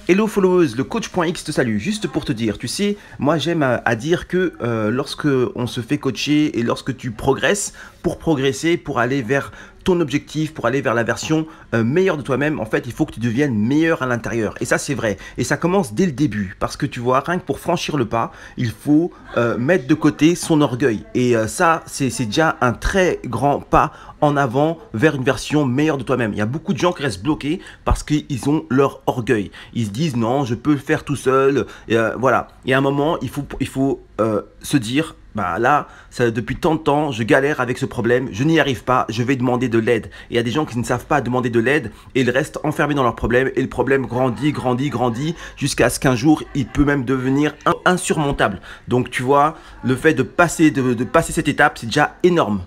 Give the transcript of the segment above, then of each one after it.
Hello followers, le coach.x te salue. Juste pour te dire, tu sais, moi j'aime à dire que lorsque on se fait coacher et lorsque tu progresses, pour progresser, pour aller vers ton objectif, pour aller vers la version meilleure de toi-même, en fait, il faut que tu deviennes meilleur à l'intérieur. Et ça, c'est vrai. Et ça commence dès le début. Parce que tu vois, rien que pour franchir le pas, il faut mettre de côté son orgueil. Et ça, c'est déjà un très grand pas en avant vers une version meilleure de toi-même. Il y a beaucoup de gens qui restent bloqués parce qu'ils ont leur orgueil. Ils se disent non, je peux le faire tout seul. Et, voilà. Et à un moment, il faut se dire, bah là, depuis tant de temps, je galère avec ce problème, je n'y arrive pas, je vais demander de l'aide. Et il y a des gens qui ne savent pas demander de l'aide et ils restent enfermés dans leur problème et le problème grandit jusqu'à ce qu'un jour, il peut même devenir insurmontable. Donc tu vois, le fait de passer cette étape, c'est déjà énorme.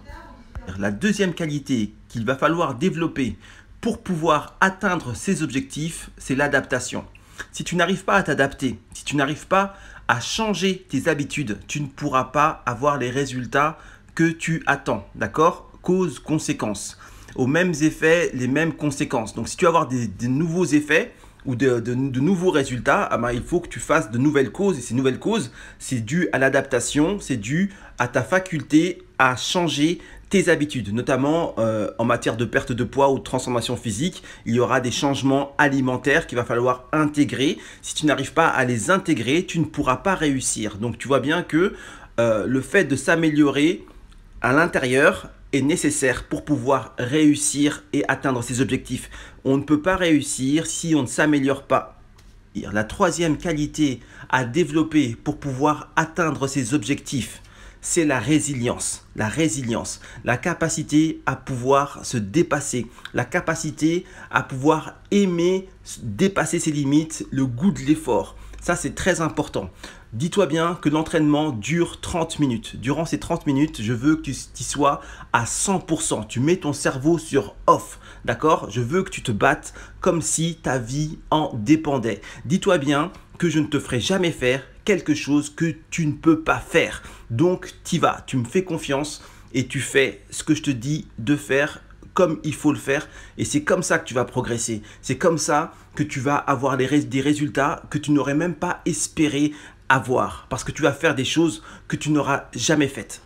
La deuxième qualité qu'il va falloir développer pour pouvoir atteindre ses objectifs, c'est l'adaptation. Si tu n'arrives pas à t'adapter, si tu n'arrives pas à changer tes habitudes, tu ne pourras pas avoir les résultats que tu attends. D'accord? Cause, conséquence. Aux mêmes effets, les mêmes conséquences. Donc si tu veux avoir des nouveaux effets ou de nouveaux résultats, il faut que tu fasses de nouvelles causes. Et ces nouvelles causes, c'est dû à l'adaptation, c'est dû à ta faculté à changer tes habitudes, notamment en matière de perte de poids ou de transformation physique. Il y aura des changements alimentaires qu'il va falloir intégrer. Si tu n'arrives pas à les intégrer, tu ne pourras pas réussir. Donc tu vois bien que le fait de s'améliorer à l'intérieur est nécessaire pour pouvoir réussir et atteindre ses objectifs. On ne peut pas réussir si on ne s'améliore pas. La troisième qualité à développer pour pouvoir atteindre ses objectifs, c'est la résilience. La résilience, la capacité à pouvoir se dépasser, la capacité à pouvoir aimer dépasser ses limites, le goût de l'effort. Ça, c'est très important. Dis-toi bien que l'entraînement dure 30 minutes. Durant ces 30 minutes, je veux que tu y sois à 100%. Tu mets ton cerveau sur off, d'accord? Je veux que tu te battes comme si ta vie en dépendait. Dis-toi bien que je ne te ferai jamais faire quelque chose que tu ne peux pas faire. Donc, t'y vas, tu me fais confiance et tu fais ce que je te dis de faire comme il faut le faire et c'est comme ça que tu vas progresser. C'est comme ça que tu vas avoir des résultats que tu n'aurais même pas espéré avoir parce que tu vas faire des choses que tu n'auras jamais faites.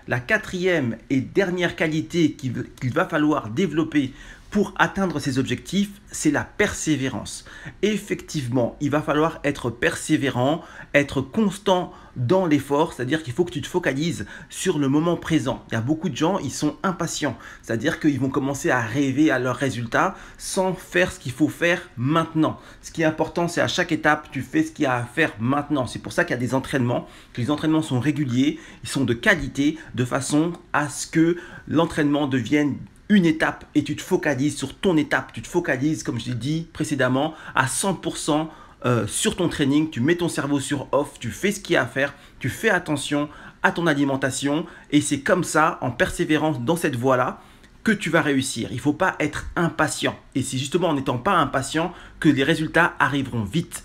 La quatrième et dernière qualité qu'il va falloir développer pour atteindre ses objectifs, c'est la persévérance. Effectivement, il va falloir être persévérant, être constant dans l'effort, c'est-à-dire qu'il faut que tu te focalises sur le moment présent. Il y a beaucoup de gens, ils sont impatients, c'est-à-dire qu'ils vont commencer à rêver à leurs résultats sans faire ce qu'il faut faire maintenant. Ce qui est important, c'est à chaque étape, tu fais ce qu'il y a à faire maintenant. C'est pour ça qu'il y a des entraînements, que les entraînements sont réguliers, ils sont de qualité, de façon à ce que l'entraînement devienne une étape et tu te focalises sur ton étape. Tu te focalises, comme je l'ai dit précédemment, à 100% sur ton training. Tu mets ton cerveau sur off, tu fais ce qu'il y a à faire, tu fais attention à ton alimentation et c'est comme ça, en persévérant dans cette voie-là, que tu vas réussir. Il ne faut pas être impatient et c'est justement en n'étant pas impatient que les résultats arriveront vite.